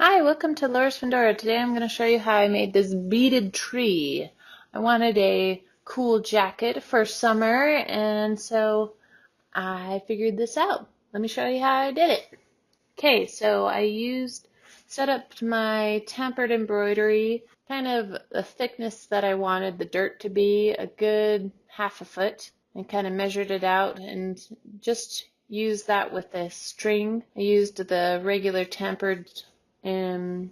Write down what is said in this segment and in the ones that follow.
Hi, welcome to Laura's Fundora. Today I'm going to show you how I made this beaded tree. I wanted a cool jacket for summer, and so I figured this out. Let me show you how I did it. Okay, so I set up my tempered embroidery, kind of the thickness that I wanted the dirt to be, a good half a foot, and kind of measured it out and just used that with a string. I used the regular tempered I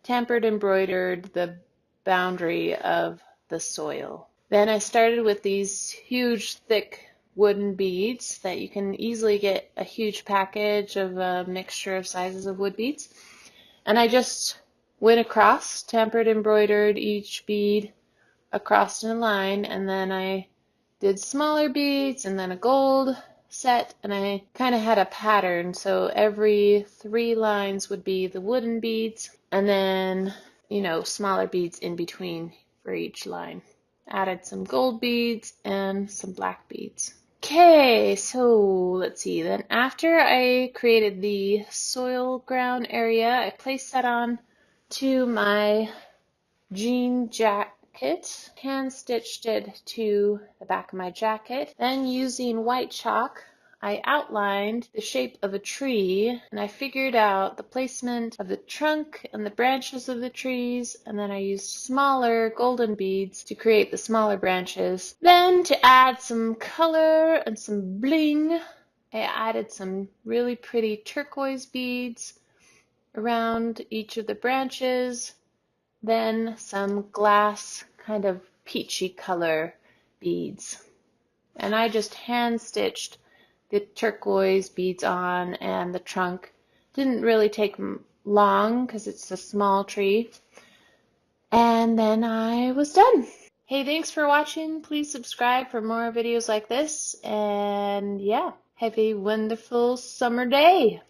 tempered embroidered the boundary of the soil. Then I started with these huge, thick wooden beads that you can easily get a huge package of a mixture of sizes of wood beads. And I just went across, tempered embroidered each bead across in a line, and then I did smaller beads and then a gold set, and I kind of had a pattern, so every 3 lines would be the wooden beads and then smaller beads in between for each line. Added some gold beads and some black beads. Okay, so let's see, then after I created the soil ground area, I placed that on to my jean jacket, hand stitched it to the back of my jacket. Then using white chalk, I outlined the shape of a tree, and I figured out the placement of the trunk and the branches of the trees, and then I used smaller golden beads to create the smaller branches. Then to add some color and some bling, I added some really pretty turquoise beads around each of the branches. Then some glass kind of peachy color beads. And I just hand stitched the turquoise beads on, and the trunk didn't really take long because it's a small tree. And then I was done. Hey, thanks for watching. Please subscribe for more videos like this. And yeah, have a wonderful summer day.